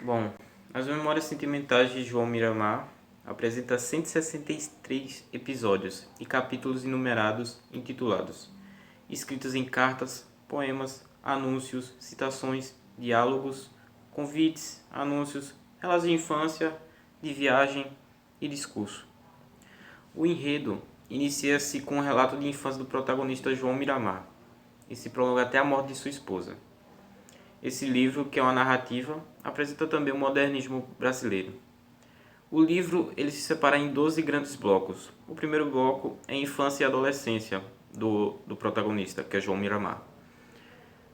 Bom, as Memórias Sentimentais de João Miramar apresenta 163 episódios e capítulos enumerados intitulados, escritos em cartas, poemas, anúncios, citações, diálogos, convites, anúncios, relatos de infância, de viagem e discurso. O enredo inicia-se com um relato de infância do protagonista João Miramar e se prolonga até a morte de sua esposa. Esse livro, que é uma narrativa, apresenta também o modernismo brasileiro. O livro ele se separa em 12 grandes blocos. O primeiro bloco é a infância e adolescência do protagonista, que é João Miramar.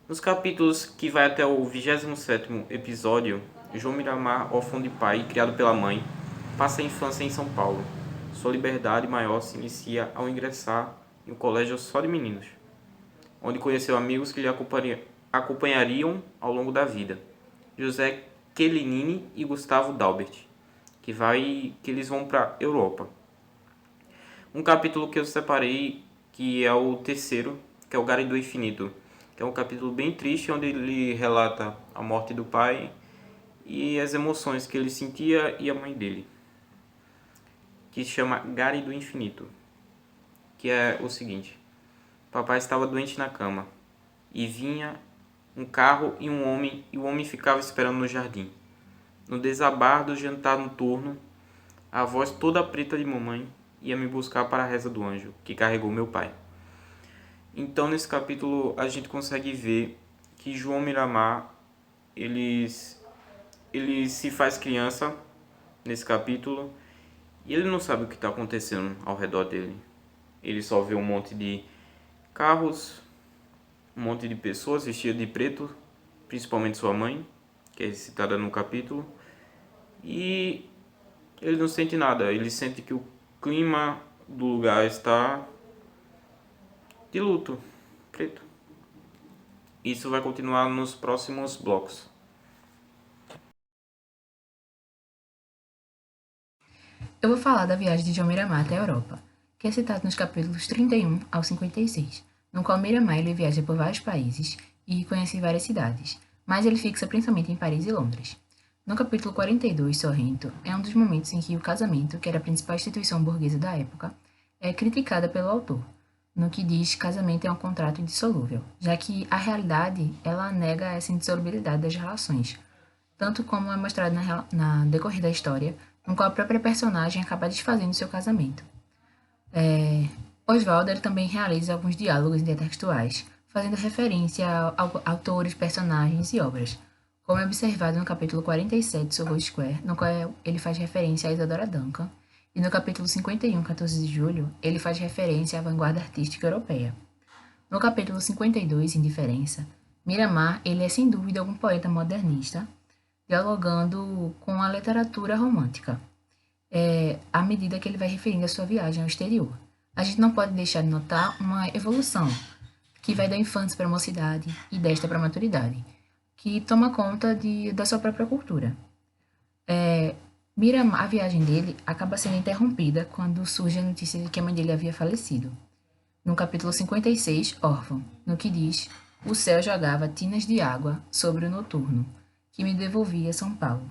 Nos capítulos que vai até o 27º episódio, João Miramar, órfão de pai e criado pela mãe, passa a infância em São Paulo. Sua liberdade maior se inicia ao ingressar em um colégio só de meninos, onde conheceu amigos que lhe acompanhariam ao longo da vida. José Quelinini e Gustavo Dalbert, que eles vão para a Europa. Um capítulo que eu separei, que é o terceiro, que é o Gare do Infinito, que é um capítulo bem triste, onde ele relata a morte do pai e as emoções que ele sentia e a mãe dele, que se chama Gare do Infinito, que é o seguinte: papai estava doente na cama e vinha um carro e o homem ficava esperando no jardim. No desabar do jantar noturno, a voz toda preta de mamãe ia me buscar para a reza do anjo, que carregou meu pai. Então, nesse capítulo, a gente consegue ver que João Miramar, ele se faz criança nesse capítulo e ele não sabe o que está acontecendo ao redor dele. Ele só vê um monte de carros, um monte de pessoas vestidas de preto, principalmente sua mãe, que é citada no capítulo, e ele não sente nada. Ele sente que o clima do lugar está de luto, preto. Isso vai continuar nos próximos blocos. Eu vou falar da viagem de João Miramar até a Europa, que é citado nos capítulos 31 ao 56, no qual Miramar ele viaja por vários países e conhece várias cidades, mas ele fixa principalmente em Paris e Londres. No capítulo 42, Sorrento, é um dos momentos em que o casamento, que era a principal instituição burguesa da época, é criticada pelo autor, no que diz que casamento é um contrato indissolúvel, já que a realidade ela nega essa indissolubilidade das relações, tanto como é mostrado na decorrer da história, no qual a própria personagem acaba desfazendo seu casamento. Oswaldo ele também realiza alguns diálogos intertextuais, fazendo referência a autores, personagens e obras, como é observado no capítulo 47, Soho Square, no qual ele faz referência a Isadora Duncan, e no capítulo 51, 14 de julho, ele faz referência à vanguarda artística europeia. No capítulo 52, Indiferença, Miramar ele é sem dúvida algum poeta modernista, dialogando com a literatura romântica, à medida que ele vai referindo a sua viagem ao exterior. A gente não pode deixar de notar uma evolução que vai da infância para a mocidade e desta para a maturidade, que toma conta da sua própria cultura. Miramar, a viagem dele acaba sendo interrompida quando surge a notícia de que a mãe dele havia falecido. No capítulo 56, Órfão, no que diz: o céu jogava tinas de água sobre o noturno, que me devolvia a São Paulo.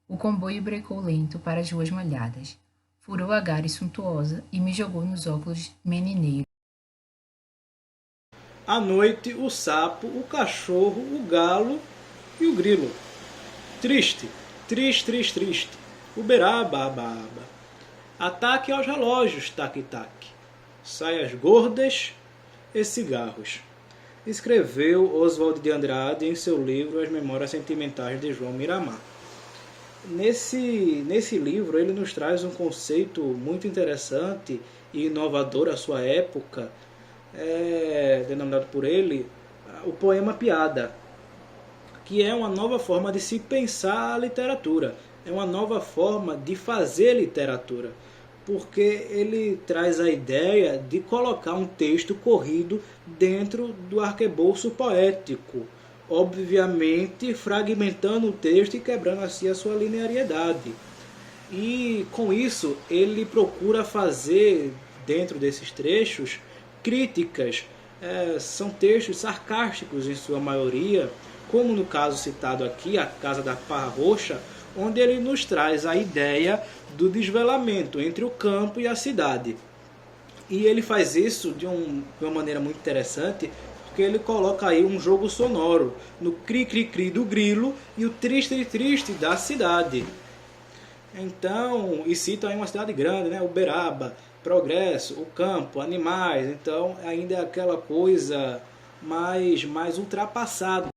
O comboio brecou lento para as ruas molhadas, furou a gare suntuosa e me jogou nos óculos menineiros. À noite, o sapo, o cachorro, o galo e o grilo. Triste, triste, triste, triste. Uberaba, aba, aba. Ataque aos relógios, tac-tac. Saias gordas e cigarros. Escreveu Oswald de Andrade em seu livro As Memórias Sentimentais de João Miramar. Nesse livro ele nos traz um conceito muito interessante e inovador à sua época, denominado por ele o poema piada, que é uma nova forma de se pensar a literatura, é uma nova forma de fazer literatura, porque ele traz a ideia de colocar um texto corrido dentro do arcabouço poético, obviamente fragmentando o texto e quebrando assim a sua linearidade. E com isso ele procura fazer, dentro desses trechos, críticas. São textos sarcásticos em sua maioria, como no caso citado aqui, A Casa da Parra Roxa, onde ele nos traz a ideia do desvelamento entre o campo e a cidade. E ele faz isso de uma maneira muito interessante, porque ele coloca aí um jogo sonoro no cri-cri-cri do grilo e o triste-triste da cidade. Então, e cita aí uma cidade grande, né? Uberaba, Progresso, o campo, animais. Então, ainda é aquela coisa mais ultrapassada.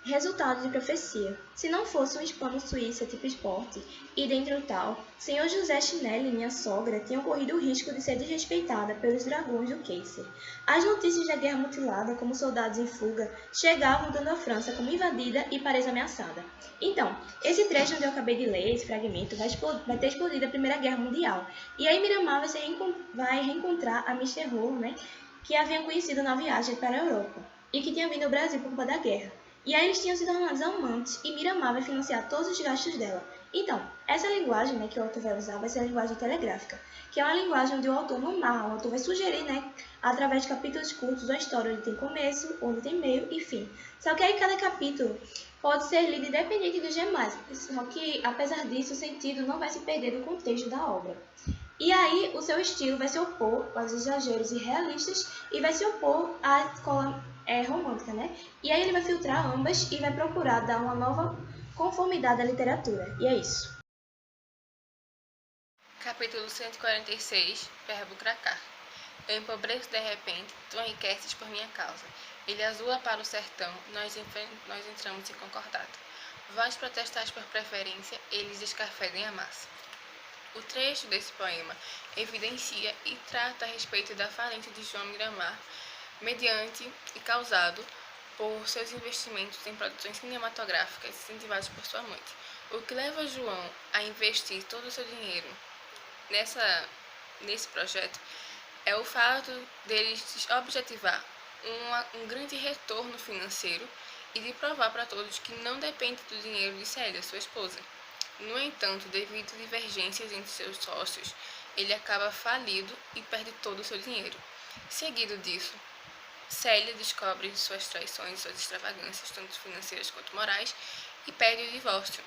Resultado de profecia. Se não fosse um hispano suíça tipo esporte, e dentro tal, senhor José Chinelli, minha sogra, tinha corrido o risco de ser desrespeitada pelos dragões do Kaiser. As notícias da guerra mutilada, como soldados em fuga, chegavam dando a França como invadida e Paris ameaçada. Então, esse trecho onde eu acabei de ler, esse fragmento, vai ter explodido a Primeira Guerra Mundial. E aí Miramar vai reencontrar a Miss Terror, né, que havia conhecido na viagem para a Europa, e que tinha vindo ao Brasil por culpa da guerra. E aí eles tinham se tornado amantes e Miramar vai financiar todos os gastos dela. Então, essa linguagem, né, que o autor vai usar vai ser a linguagem telegráfica, que é uma linguagem onde o autor não narra, o autor vai sugerir, né, através de capítulos curtos, a história onde tem começo, onde tem meio e fim. Só que aí cada capítulo pode ser lido independente dos demais, só que apesar disso o sentido não vai se perder do contexto da obra. E aí o seu estilo vai se opor aos exageros irrealistas e vai se opor à escola romântica, né? E aí ele vai filtrar ambas e vai procurar dar uma nova conformidade à literatura. E é isso. Capítulo 146, Verbo cracar. Eu empobreço de repente, tu enriqueces por minha causa. Ele azula para o sertão, nós entramos em concordado. Vós protestais por preferência, eles escarfedem a massa. O trecho desse poema evidencia e trata a respeito da falência de João Miramar, mediante e causado por seus investimentos em produções cinematográficas incentivados por sua mãe. O que leva João a investir todo o seu dinheiro nesse projeto é o fato dele objetivar um grande retorno financeiro e de provar para todos que não depende do dinheiro de Célia, sua esposa. No entanto, devido a divergências entre seus sócios, ele acaba falido e perde todo o seu dinheiro. Seguido disso, Célia descobre suas traições e suas extravagâncias, tanto financeiras quanto morais, e pede o divórcio.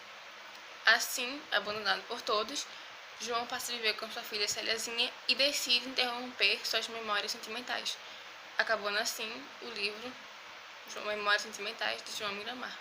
Assim, abandonado por todos, João passa a viver com sua filha Céliazinha e decide interromper suas memórias sentimentais, acabando assim o livro Memórias Sentimentais de João Miramar.